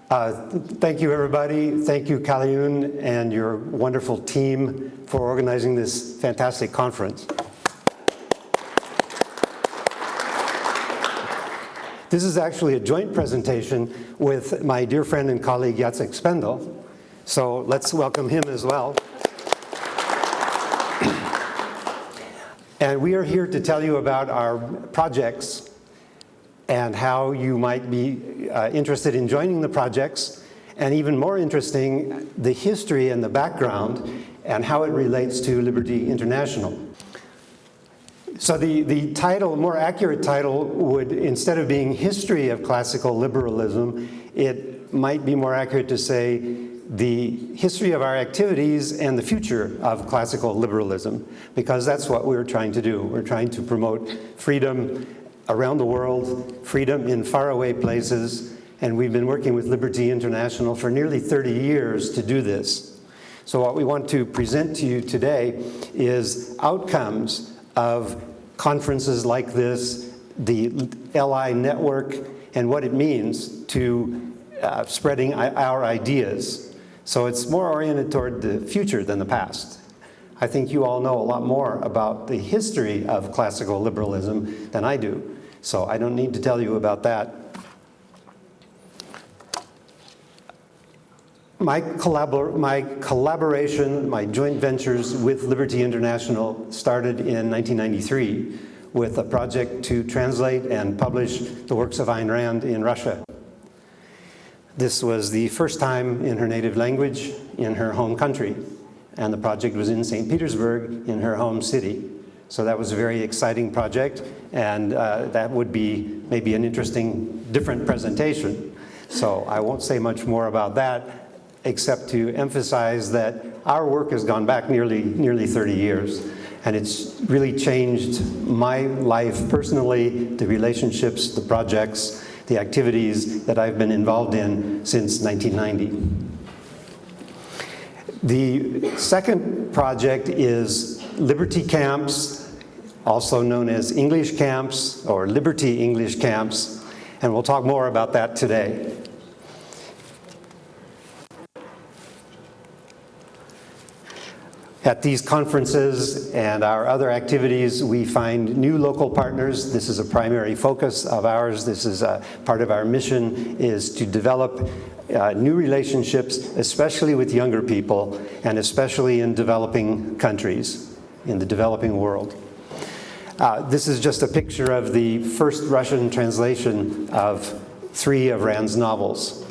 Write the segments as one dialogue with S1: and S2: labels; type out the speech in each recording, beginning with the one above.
S1: Thank you, everybody. Thank you, Kaliun, and your wonderful team for organizing this fantastic conference. This is actually a joint presentation with my dear friend and colleague Jacek Spendel, so let's welcome him as well. And we are here to tell you about our projects and how you might be interested in joining the projects, and even more interesting, the history and the background and how it relates to Liberty International. So the title, more accurate title, would, instead of being History of Classical Liberalism, it might be more accurate to say the history of our activities and the future of classical liberalism, because that's what we're trying to do. We're trying to promote freedom around the world, freedom in faraway places, and we've been working with Liberty International for nearly 30 years to do this. So what we want to present to you today is outcomes of conferences like this, the LI network, and what it means to spreading our ideas. So it's more oriented toward the future than the past. I think you all know a lot more about the history of classical liberalism than I do, so I don't need to tell you about that. My collaboration, my joint ventures with Liberty International started in 1993 with a project to translate and publish the works of Ayn Rand in Russia. This was the first time in her native language in her home country, and the project was in St. Petersburg in her home city. So that was a very exciting project, and that would be maybe an interesting, different presentation. So I won't say much more about that, except to emphasize that our work has gone back nearly 30 years, and it's really changed my life personally, the relationships, the projects, the activities that I've been involved in since 1990. The second project is Liberty Camps, also known as English Camps or Liberty English Camps, and we'll talk more about that today. At these conferences and our other activities, we find new local partners. This is a primary focus of ours. This is a part of our mission, is to develop new relationships, especially with younger people, and especially in developing countries, in the developing world. This is just a picture of the first Russian translation of 3 of Rand's novels.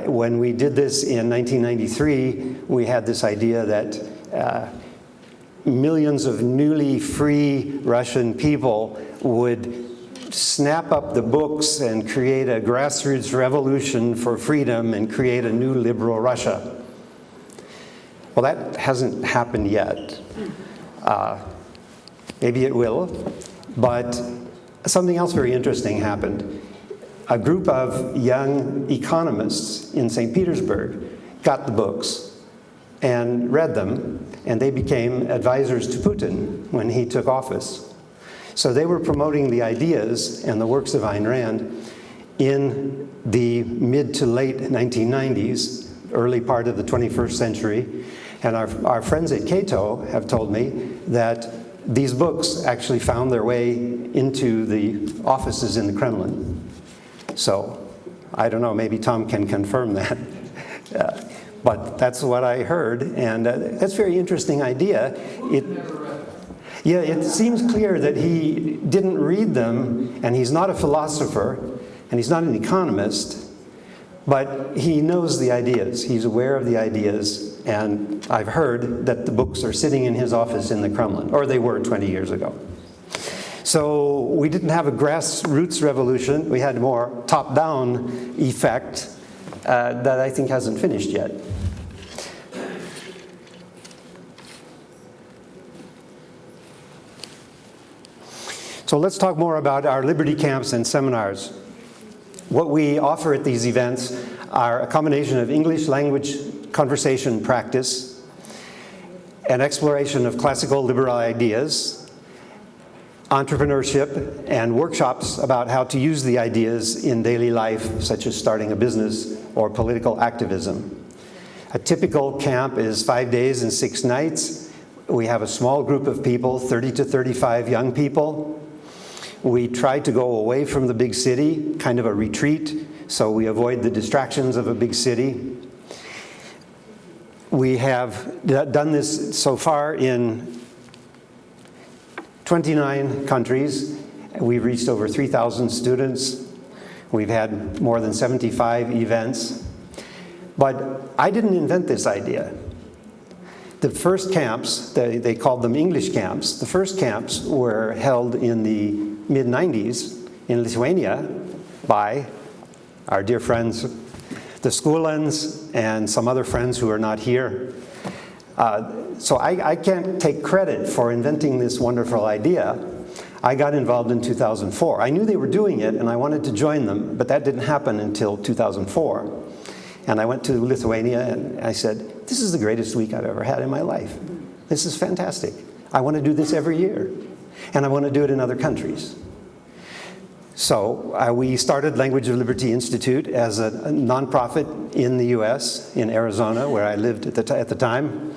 S1: When we did this in 1993, we had this idea that millions of newly free Russian people would snap up the books and create a grassroots revolution for freedom and create a new liberal Russia. Well, that hasn't happened yet. Maybe it will, but something else very interesting happened. A group of young economists in St. Petersburg got the books and read them, and they became advisors to Putin when he took office. So they were promoting the ideas and the works of Ayn Rand in the mid to late 1990s, early part of the 21st century. And our friends at Cato have told me that these books actually found their way into the offices in the Kremlin. So, I don't know, maybe Tom can confirm that. But that's what I heard, and that's a very interesting idea. It seems clear that he didn't read them, and he's not a philosopher, and he's not an economist, but he knows the ideas. He's aware of the ideas, and I've heard that the books are sitting in his office in the Kremlin, or they were 20 years ago. So we didn't have a grassroots revolution. We had a more top-down effect that I think hasn't finished yet. So let's talk more about our Liberty Camps and seminars. What we offer at these events are a combination of English language conversation practice, an exploration of classical liberal ideas, entrepreneurship, and workshops about how to use the ideas in daily life, such as starting a business or political activism. A typical camp is 5 days and 6 nights. We have a small group of people, 30 to 35 young people. We try to go away from the big city, kind of a retreat, so we avoid the distractions of a big city. We have done this so far in 29 countries. We've reached over 3,000 students. We've had more than 75 events. But I didn't invent this idea. The first camps, they called them English camps, the first camps were held in the mid-90s in Lithuania by our dear friends, the Skulans, and some other friends who are not here. So I can't take credit for inventing this wonderful idea. I got involved in 2004. I knew they were doing it and I wanted to join them, but that didn't happen until 2004. And I went to Lithuania and I said, this is the greatest week I've ever had in my life. This is fantastic. I want to do this every year. And I want to do it in other countries. So we started Language of Liberty Institute as a nonprofit in the US, in Arizona, where I lived at the time.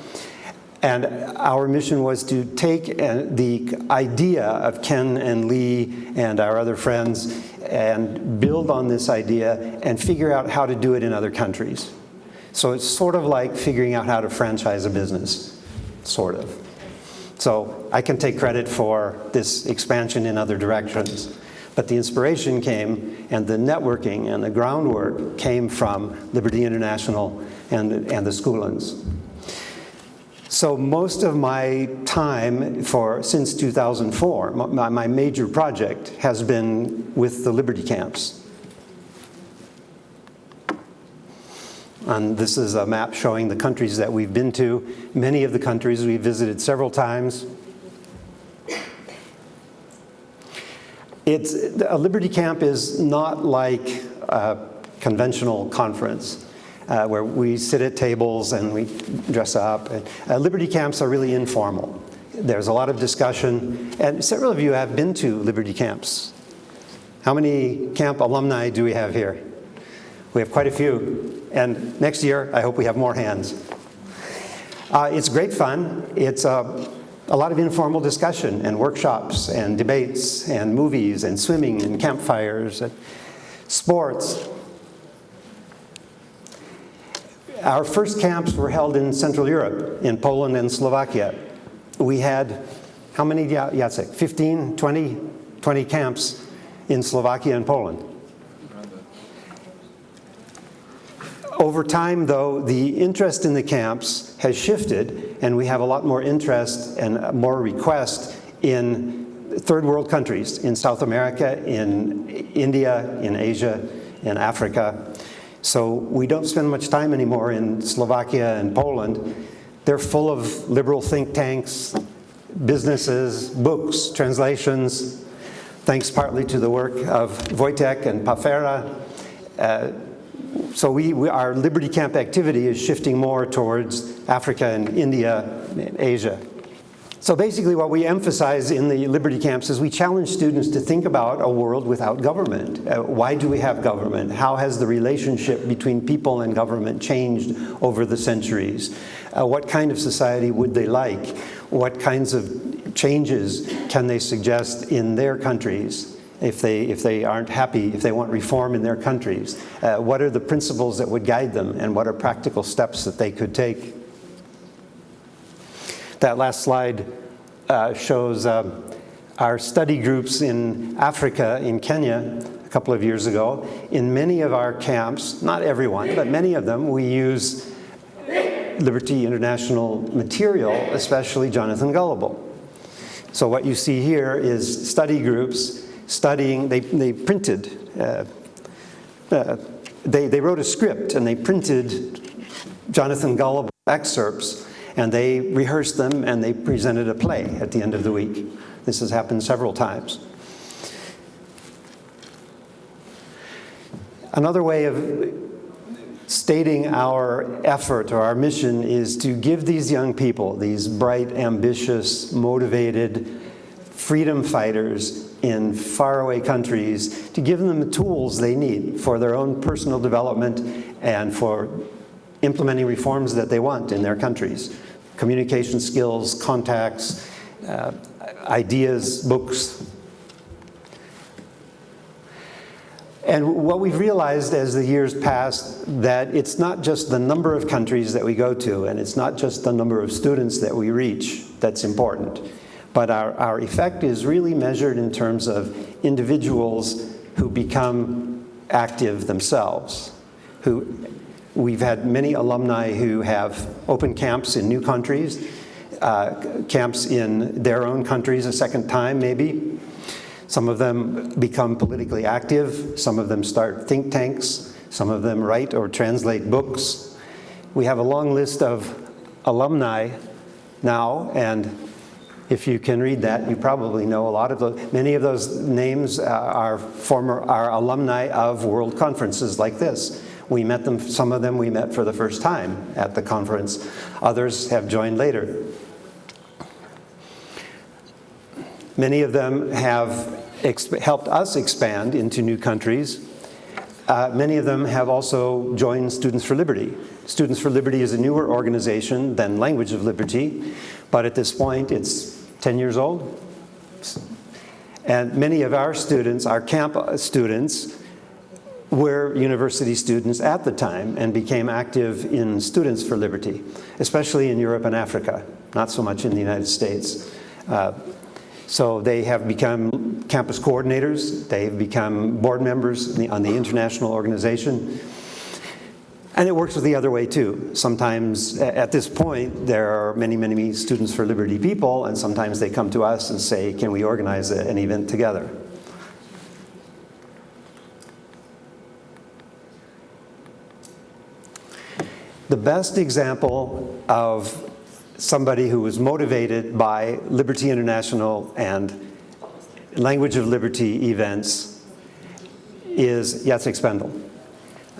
S1: And our mission was to take the idea of Ken and Lee and our other friends and build on this idea and figure out how to do it in other countries. So it's sort of like figuring out how to franchise a business, sort of. So I can take credit for this expansion in other directions. But the inspiration came, and the networking and the groundwork came from Liberty International and the Skulans. So most of my time since 2004, my major project has been with the Liberty camps. And this is a map showing the countries that we've been to. Many of the countries we've visited several times. A Liberty camp is not like a conventional conference where we sit at tables and we dress up. Liberty camps are really informal. There's a lot of discussion, and several of you have been to Liberty camps. How many camp alumni do we have here? We have quite a few, and next year I hope we have more hands. It's great fun. It's a lot of informal discussion and workshops and debates and movies and swimming and campfires and sports. Our first camps were held in Central Europe, in Poland and Slovakia. We had, how many, Jacek? 15, 20 camps in Slovakia and Poland. Over time, though, the interest in the camps has shifted, and we have a lot more interest and more requests in third world countries, in South America, in India, in Asia, in Africa. So we don't spend much time anymore in Slovakia and Poland. They're full of liberal think tanks, businesses, books, translations, thanks partly to the work of Wojtek and Pafera. So our Liberty Camp activity is shifting more towards Africa and India and Asia. So basically what we emphasize in the Liberty Camps is we challenge students to think about a world without government. Why do we have government? How has the relationship between people and government changed over the centuries? What kind of society would they like? What kinds of changes can they suggest in their countries? If they aren't happy, if they want reform in their countries, what are the principles that would guide them, and what are practical steps that they could take? That last slide shows our study groups in Africa, in Kenya, a couple of years ago. In many of our camps, not everyone, but many of them, we use Liberty International material, especially Jonathan Gullible. So what you see here is study groups studying, they printed, they wrote a script and they printed Jonathan Gullible excerpts, and they rehearsed them and they presented a play at the end of the week. This has happened several times. Another way of stating our effort or our mission is to give these young people, these bright, ambitious, motivated, freedom fighters in faraway countries to give them the tools they need for their own personal development and for implementing reforms that they want in their countries. Communication skills, contacts, ideas, books. And what we've realized as the years pass, that it's not just the number of countries that we go to, and it's not just the number of students that we reach that's important, but our effect is really measured in terms of individuals who become active themselves. We've had many alumni who have opened camps in new countries, camps in their own countries a second time maybe. Some of them become politically active, some of them start think tanks, some of them write or translate books. We have a long list of alumni now, and if you can read that, you probably know a lot of those. Many of those names are alumni of world conferences like this. We met them, some of them we met for the first time at the conference. Others have joined later. Many of them have helped us expand into new countries. Many of them have also joined Students for Liberty. Students for Liberty is a newer organization than Language of Liberty, but at this point it's 10 years old. And many of our students, our camp students, were university students at the time and became active in Students for Liberty, especially in Europe and Africa, not so much in the United States. So they have become campus coordinators, they've become board members on the international organization, and it works the other way too. Sometimes at this point there are many, many Students for Liberty people, and sometimes they come to us and say, can we organize an event together? The best example of somebody who was motivated by Liberty International and Language of Liberty events is Jacek Spendel.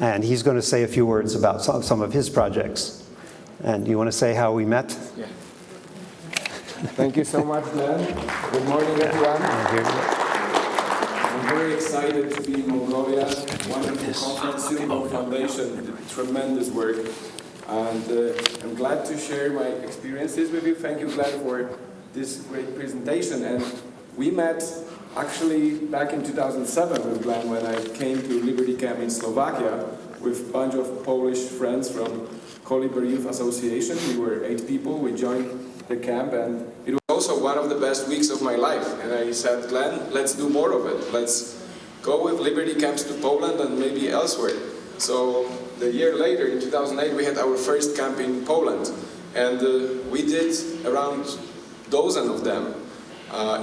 S1: And he's going to say a few words about some of his projects. And you want to say how we met?
S2: Yeah. Thank you so much, Glenn. Good morning, everyone. I'm very excited to be in Mongolia. Wonderful conference, Symbol Foundation, did tremendous work. And I'm glad to share my experiences with you. Thank you, Glenn, for this great presentation. And we met actually back in 2007 with Glenn when I came to Liberty Camp in Slovakia with a bunch of Polish friends from Koliber Youth Association. We were 8 people. We joined the camp, and it was also one of the best weeks of my life. And I said, Glenn, let's do more of it. Let's go with Liberty Camps to Poland and maybe elsewhere. So the year later, in 2008, we had our first camp in Poland, and we did around a dozen of them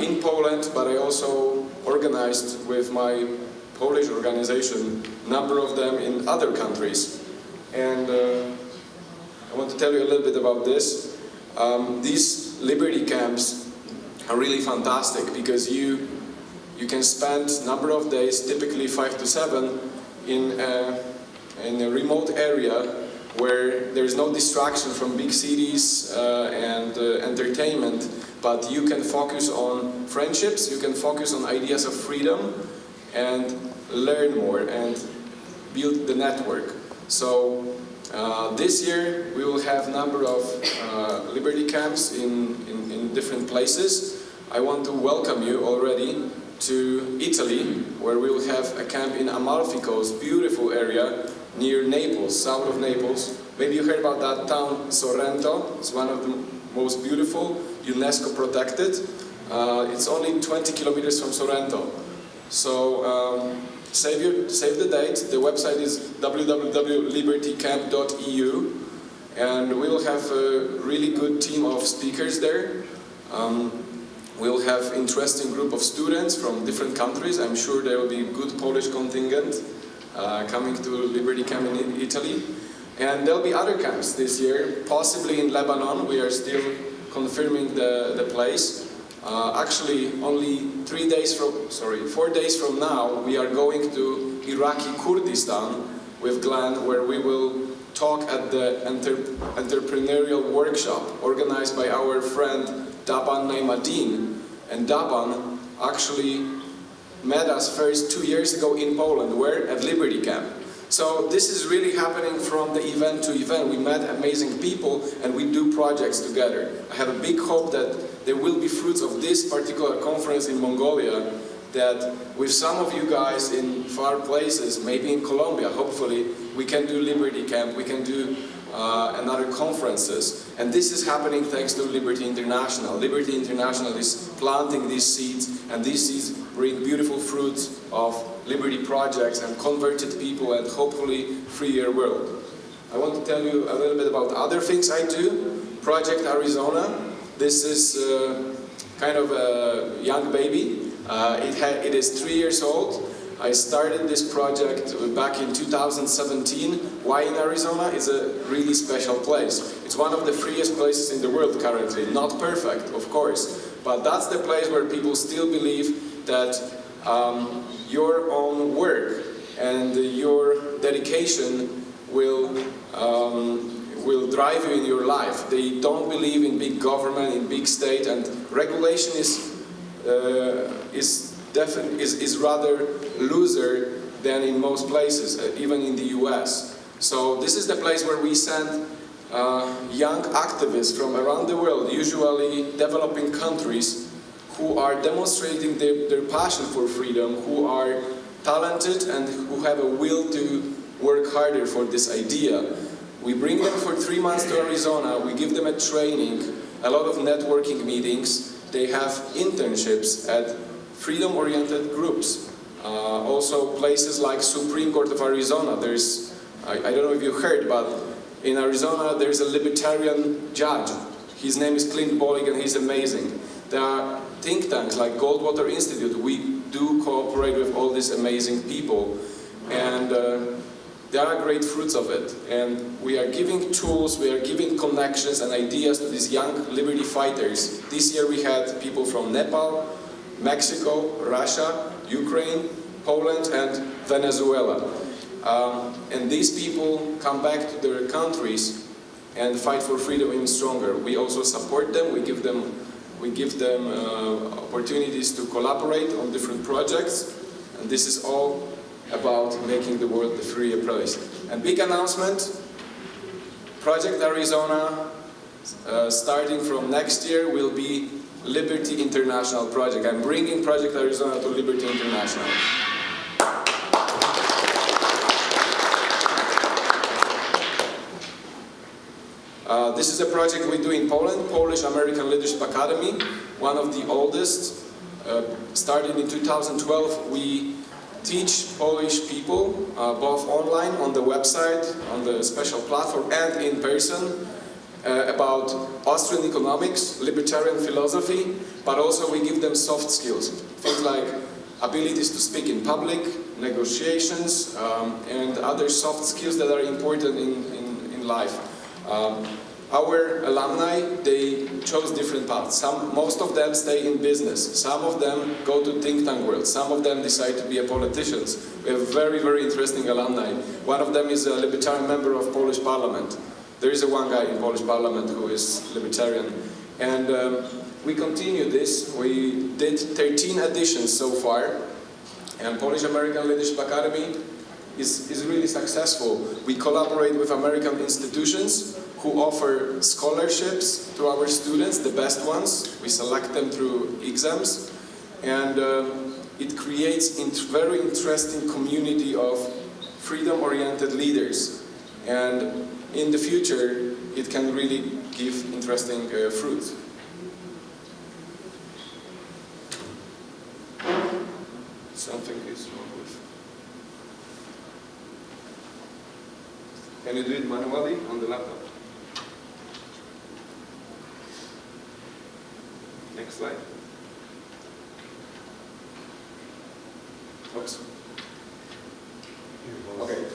S2: in Poland, but I also organized with my Polish organization a number of them in other countries. And I want to tell you a little bit about this. These Liberty camps are really fantastic because you can spend a number of days, typically 5 to 7, in a remote area where there is no distraction from big cities and entertainment, but you can focus on friendships, you can focus on ideas of freedom and learn more and build the network. So this year we will have a number of Liberty camps in different places. I want to welcome you already to Italy, where we will have a camp in Amalfico's beautiful area near Naples, south of Naples. Maybe you heard about that town, Sorrento. It's one of the most beautiful, UNESCO protected. It's only 20 kilometers from Sorrento. So save the date. The website is www.libertycamp.eu, and we will have a really good team of speakers there. We'll have interesting group of students from different countries. I'm sure there will be a good Polish contingent coming to Liberty Camp in Italy. And there'll be other camps this year, possibly in Lebanon. We are still confirming the place. Actually, only 4 days from now, we are going to Iraqi Kurdistan with Glen, where we will talk at the entrepreneurial workshop organized by our friend Daban Naimadin,
S3: and Daban actually met us first 2 years ago in Poland. Where? At Liberty Camp. So this is really happening from the event to event. We met amazing people and we do projects together. I have a big hope that there will be fruits of this particular conference in Mongolia, that with some of you guys in far places, maybe in Colombia, hopefully, we can do Liberty Camp, we can do another conferences. And this is happening thanks to Liberty International. Liberty International is planting these seeds, and these seeds bring beautiful fruits of liberty projects and converted people and hopefully freer world. I want to tell you a little bit about other things I do. Project Arizona. This is kind of a young baby. It is 3 years old. I started this project back in 2017. Why in Arizona? It's a really special place. It's one of the freest places in the world currently. Not perfect, of course, but that's the place where people still believe that your own work and your dedication will drive you in your life. They don't believe in big government, in big state, and regulation is rather looser than in most places, even in the US. So this is the place where we send young activists from around the world, usually developing countries, who are demonstrating their passion for freedom, who are talented and who have a will to work harder for this idea. We bring them for 3 months to Arizona, we give them a training, a lot of networking meetings. They have internships at freedom-oriented groups. Also places like Supreme Court of Arizona. I don't know if you heard, but in Arizona there's a libertarian judge. His name is Clint Bolick and he's amazing. There are think tanks like Goldwater Institute. We do cooperate with all these amazing people, and there are great fruits of it. And we are giving tools, we are giving connections and ideas to these young liberty fighters. This year we had people from Nepal, Mexico, Russia, Ukraine, Poland, and Venezuela. And these people come back to their countries and fight for freedom even stronger. We also support them, we give them opportunities to collaborate on different projects, and this is all about making the world a freer place. And big announcement, Project Arizona, starting from next year, will be Liberty International Project. I'm bringing Project Arizona to Liberty International. This is a project we do in Poland, Polish-American Leadership Academy, one of the oldest. Started in 2012, we teach Polish people, both online, on the website, on the special platform, and in person, about Austrian economics, libertarian philosophy, but also we give them soft skills, things like abilities to speak in public, negotiations, and other soft skills that are important in life. Our alumni, they chose different paths. Most of them stay in business. Some of them go to think tank world. Some of them decide to be politicians. We have very, very interesting alumni. One of them is a libertarian member of Polish Parliament. There is one guy in Polish Parliament who is libertarian. And we continue this. We did 13 editions so far. And Polish American Leadership Academy is really successful. We collaborate with American institutions who offer scholarships to our students, the best ones. We select them through exams, and it creates a very interesting community of freedom-oriented leaders. And in the future, it can really give interesting fruits. Something is wrong with. Can you do it manually on the laptop? Next slide. Oops. Okay.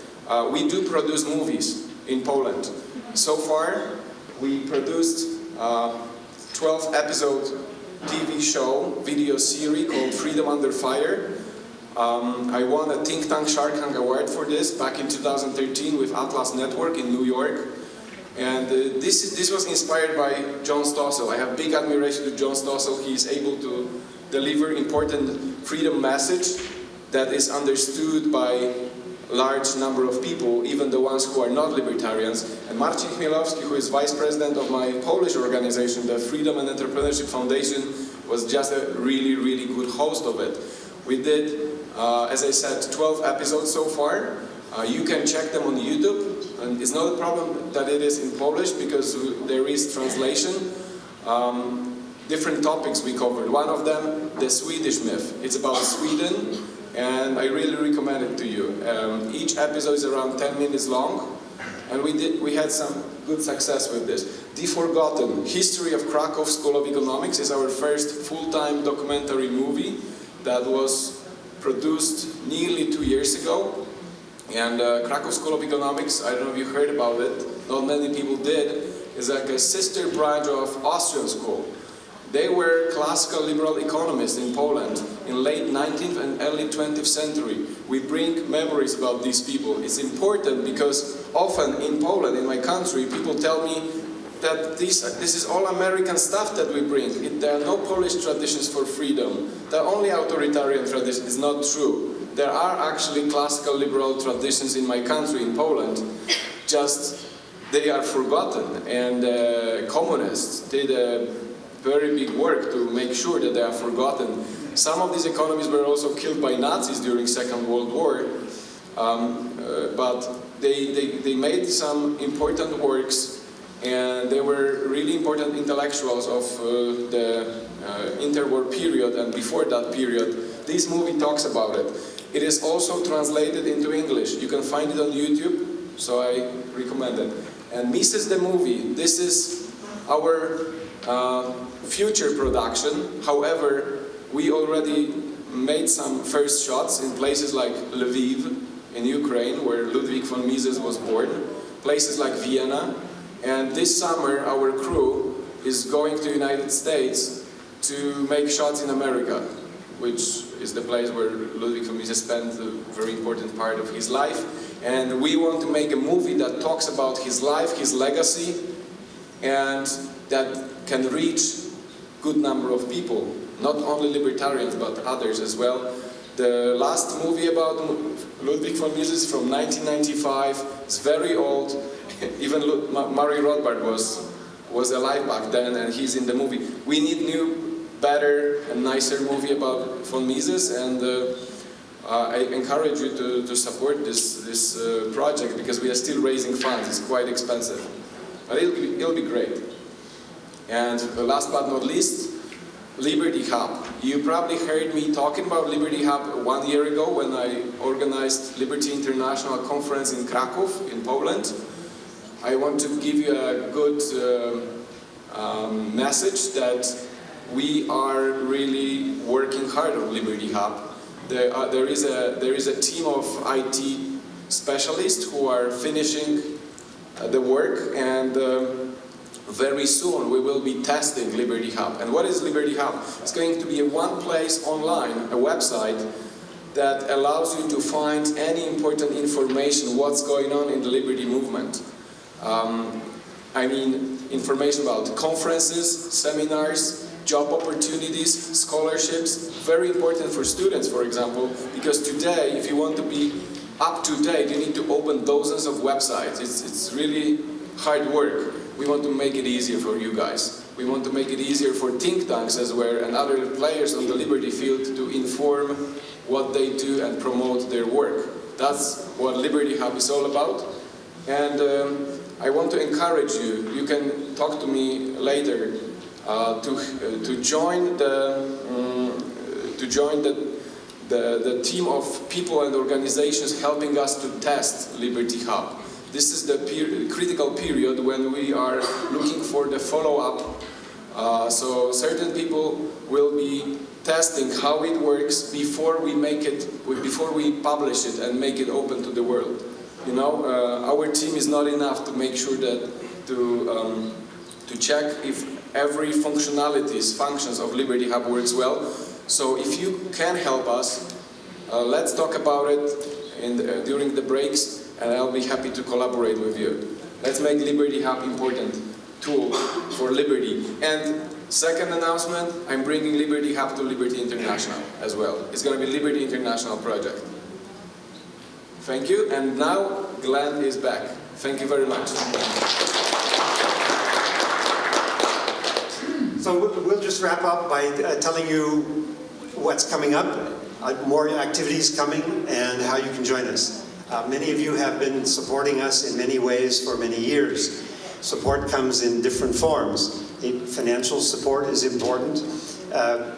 S3: We do produce movies in Poland. So far, we produced 12-episode TV show, video series called Freedom Under Fire. I won a Think Tank Shark Tank Award for this back in 2013 with Atlas Network in New York. And this was inspired by John Stossel. I have big admiration to John Stossel. He is able to deliver important freedom message that is understood by large number of people, even the ones who are not libertarians. And Marcin Chmielowski, who is vice president of my Polish organization, the Freedom and Entrepreneurship Foundation, was just a really, really good host of it. We did, as I said, 12 episodes so far. You can check them on YouTube, and it's not a problem that it is in Polish because there is translation. Different topics we covered. One of them, the Swedish myth. It's about Sweden, and I really recommend it to you. Each episode is around 10 minutes long, and we had some good success with this. The Forgotten History of Krakow School of Economics is our first full-time documentary movie that was produced nearly 2 years ago. And Krakow School of Economics, I don't know if you heard about it, not many people did, is like a sister branch of Austrian school. They were classical liberal economists in Poland in late 19th and early 20th century. We bring memories about these people. It's important because often in Poland, in my country, people tell me that this is all American stuff that we bring. There are no Polish traditions for freedom. The only authoritarian tradition is not true. There are actually classical liberal traditions in my country, in Poland, just they are forgotten, and communists did a very big work to make sure that they are forgotten. Some of these economists were also killed by Nazis during Second World War, but they made some important works, and they were really important intellectuals of the interwar period and before that period. This movie talks about it. It is also translated into English. You can find it on YouTube, so I recommend it. And Mises the Movie, this is our future production. However, we already made some first shots in places like Lviv in Ukraine, where Ludwig von Mises was born, places like Vienna. And this summer, our crew is going to the United States to make shots in America, which is the place where Ludwig von Mises spent a very important part of his life. And we want to make a movie that talks about his life, his legacy, and that can reach good number of people, not only libertarians, but others as well. The last movie about Ludwig von Mises from 1995 is very old. Even Murray Rothbard was alive back then, and he's in the movie. We need new, better and nicer movie about von Mises, and I encourage you to support this project, because we are still raising funds. It's quite expensive, but it'll be great. And last but not least, Liberty Hub. You probably heard me talking about Liberty Hub 1 year ago when I organized Liberty International Conference in Krakow, in Poland. I want to give you a good message that we are really working hard on Liberty Hub. There is a team of IT specialists who are finishing the work, and very soon we will be testing Liberty Hub. And what is Liberty Hub? It's going to be a one place online, a website that allows you to find any important information, what's going on in the Liberty movement. I mean, information about conferences, seminars, job opportunities, scholarships, very important for students, for example, because today, if you want to be up to date, you need to open dozens of websites. It's really hard work. We want to make it easier for you guys. We want to make it easier for think tanks as well and other players on the liberty field to inform what they do and promote their work. That's what Liberty Hub is all about. And I want to encourage you. You can talk to me later to join the team of people and organizations helping us to test Liberty Hub. This is the critical period when we are looking for the follow-up. So certain people will be testing how it works before we publish it and make it open to the world. You know, our team is not enough to make sure that to check if every functions of Liberty Hub works well. So if you can help us, let's talk about it during the breaks, and I'll be happy to collaborate with you. Let's make Liberty Hub important tool for liberty. And Second announcement, I'm bringing Liberty Hub to Liberty International as well. It's going to be Liberty International project. Thank you, and now Glen is back. Thank you very much.
S1: So we'll just wrap up by telling you what's coming up, more activities coming, and how you can join us. Many of you have been supporting us in many ways for many years. Support comes in different forms. Financial support is important.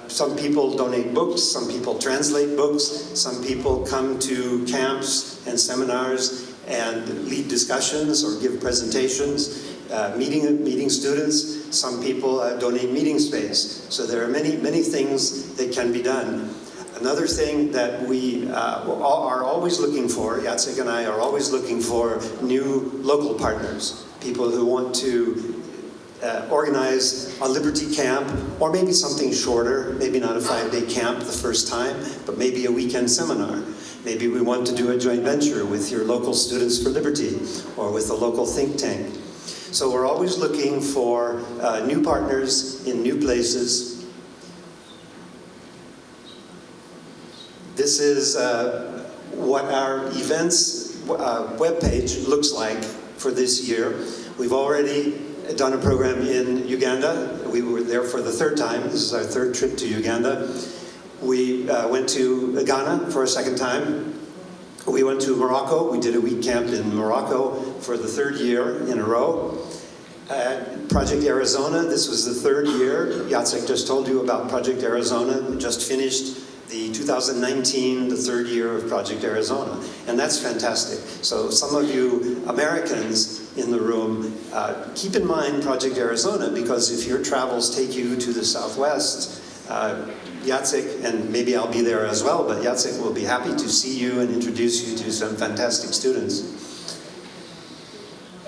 S1: Some people donate books, some people translate books, some people come to camps and seminars and lead discussions or give presentations, meeting students. Some people donate meeting space. So there are many things that can be done. Another thing that we are always looking for, Jacek and I are always looking for new local partners, people who want to organize a Liberty camp, or maybe something shorter, maybe not a 5-day camp the first time, but maybe a weekend seminar. Maybe we want to do a joint venture with your local Students for Liberty or with a local think tank. So we're always looking for new partners in new places. This is what our events webpage looks like for this year. We've already done a program in Uganda. We were there for the 3rd time. This is our 3rd trip to Uganda. We went to Ghana for a 2nd time. We went to Morocco. We did a week camp in Morocco for the 3rd year in a row. Project Arizona, this was the 3rd year. Jacek just told you about Project Arizona. We just finished the 2019, the 3rd year of Project Arizona. And that's fantastic. So some of you Americans in the room, keep in mind Project Arizona, because if your travels take you to the Southwest, Jacek, and maybe I'll be there as well, but Jacek will be happy to see you and introduce you to some fantastic students.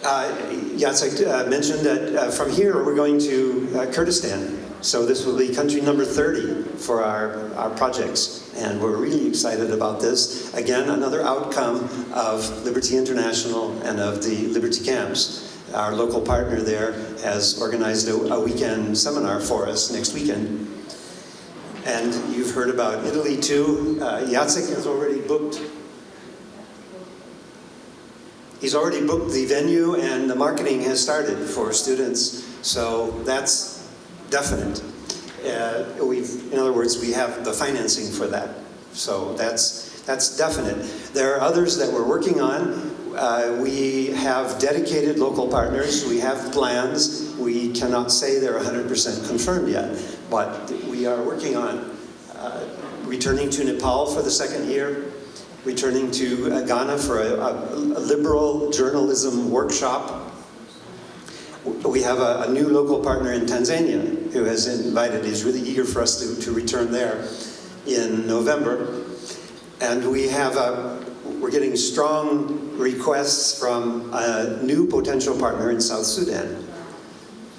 S1: Jacek mentioned that from here we're going to Kurdistan. So this will be country number 30 for our projects. And we're really excited about this. Again, another outcome of Liberty International and of the Liberty Camps. Our local partner there has organized a weekend seminar for us next weekend. And you've heard about Italy too. Jacek has already booked. He's already booked the venue, and the marketing has started for students. So that's definite. In other words, we have the financing for that. So that's definite. There are others that we're working on. We have dedicated local partners. We have plans. We cannot say they're 100% confirmed yet, but we are working on returning to Nepal for the 2nd year, returning to Ghana for a liberal journalism workshop. We have a new local partner in Tanzania who has invited, is really eager for us to return there in November. And we're getting strong requests from a new potential partner in South Sudan.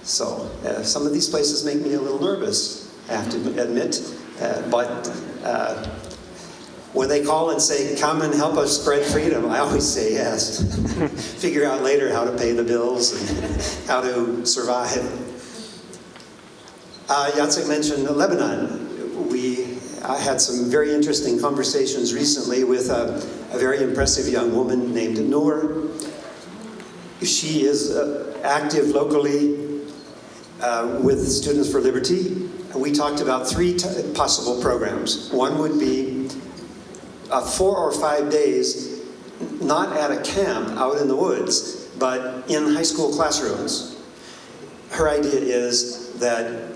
S1: So some of these places make me a little nervous, I have to admit. But when they call and say, come and help us spread freedom, I always say yes. Figure out later how to pay the bills and how to survive. Jacek mentioned Lebanon. I had some very interesting conversations recently with a very impressive young woman named Noor. She is active locally with Students for Liberty. We talked about 3 possible programs. One would be 4 or 5 days, not at a camp out in the woods, but in high school classrooms. Her idea is that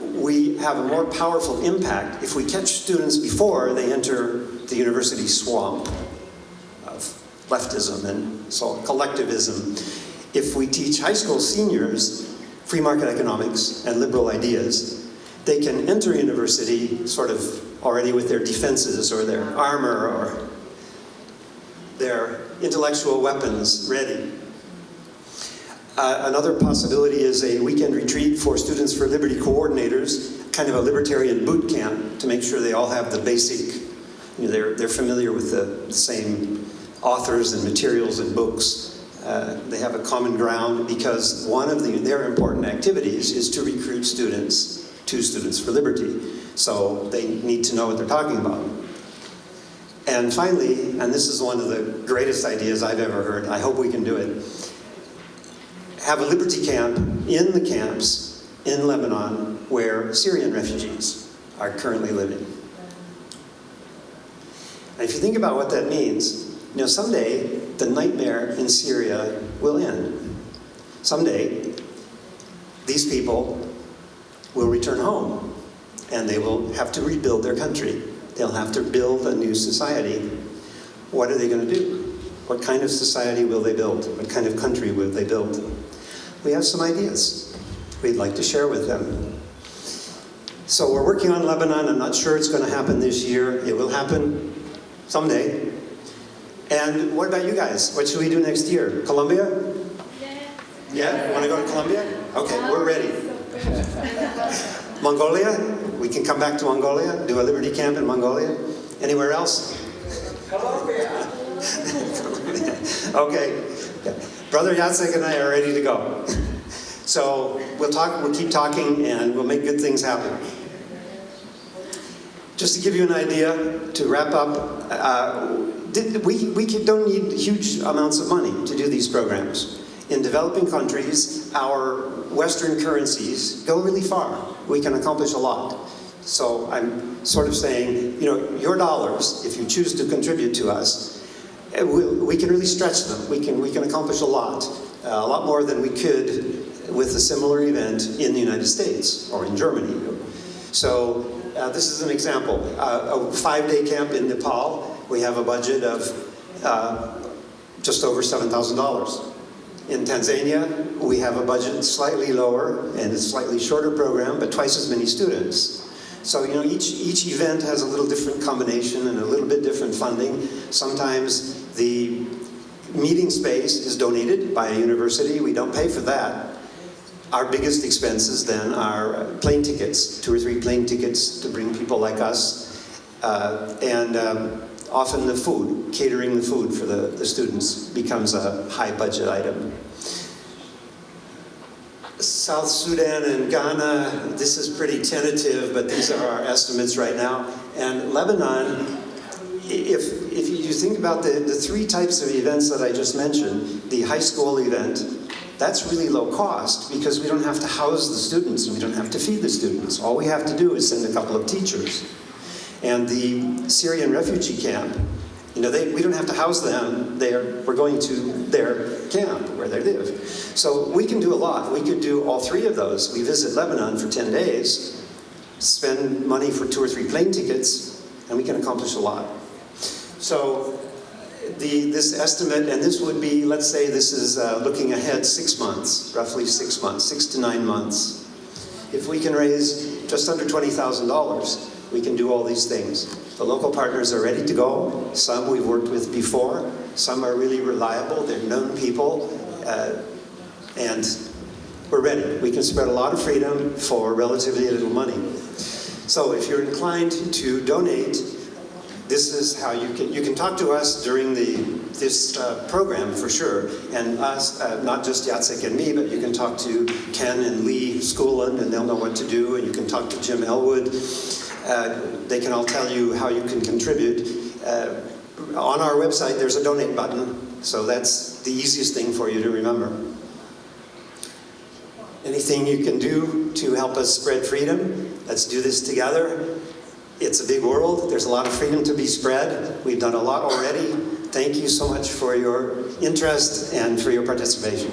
S1: we have a more powerful impact if we catch students before they enter the university swamp of leftism and so collectivism. If we teach high school seniors free market economics and liberal ideas, they can enter university sort of already with their defenses or their armor or their intellectual weapons ready. Another possibility is a weekend retreat for Students for Liberty coordinators, kind of a libertarian boot camp to make sure they all have the basic, they're familiar with the same authors and materials and books They have a common ground because one of their important activities is to recruit students to Students for Liberty. So they need to know what they're talking about. And finally, and this is one of the greatest ideas I've ever heard, I hope we can do it, have a Liberty camp in the camps in Lebanon where Syrian refugees are currently living. And if you think about what that means, someday the nightmare in Syria will end. Someday, these people will return home and they will have to rebuild their country. They'll have to build a new society. What are they going to do? What kind of society will they build? What kind of country will they build? We have some ideas we'd like to share with them. So we're working on Lebanon. I'm not sure it's going to happen this year. It will happen someday. And what about you guys? What should we do next year? Colombia? Yeah? You want to go to Colombia? Okay, we're ready. Mongolia? We can come back to Mongolia, do a Liberty camp in Mongolia. Anywhere else? Colombia. Okay. Brother Jacek and I are ready to go. So we'll keep talking and we'll make good things happen. Just to give you an idea, to wrap up, we don't need huge amounts of money to do these programs. In developing countries, our Western currencies go really far. We can accomplish a lot. So I'm sort of saying, your dollars, if you choose to contribute to us, we can really stretch them. We can accomplish a lot more than we could with a similar event in the United States or in Germany. So this is an example. A 5-day camp in Nepal, we have a budget of just over $7,000. In Tanzania, we have a budget slightly lower and a slightly shorter program, but twice as many students. So, each event has a little different combination and a little bit different funding. Sometimes the meeting space is donated by a university. We don't pay for that. Our biggest expenses then are plane tickets, 2 or 3 plane tickets to bring people like us, and often the food, catering the food for the students becomes a high budget item. South Sudan and Ghana, this is pretty tentative, but these are our estimates right now. And Lebanon, if you think about the 3 types of events that I just mentioned, the high school event, that's really low cost because we don't have to house the students and we don't have to feed the students. All we have to do is send a couple of teachers. And the Syrian refugee camp, we don't have to house them. We're going to their camp where they live. So we can do a lot. We could do all 3 of those. We visit Lebanon for 10 days, spend money for 2 or 3 plane tickets, and we can accomplish a lot. So this estimate, and this would be, let's say this is looking ahead 6 months, roughly 6 months, 6 to 9 months. If we can raise just under $20,000, we can do all these things. The local partners are ready to go. Some we've worked with before. Some are really reliable. They're known people. And we're ready. We can spread a lot of freedom for relatively little money. So if you're inclined to donate, this is how you can talk to us during this program for sure. And us, not just Jacek and me, but you can talk to Ken and Lee Schooland and they'll know what to do. And you can talk to Jim Elwood. They can all tell you how you can contribute. On our website, there's a donate button, so that's the easiest thing for you to remember. Anything you can do to help us spread freedom, let's do this together. It's a big world. There's a lot of freedom to be spread. We've done a lot already. Thank you so much for your interest and for your participation.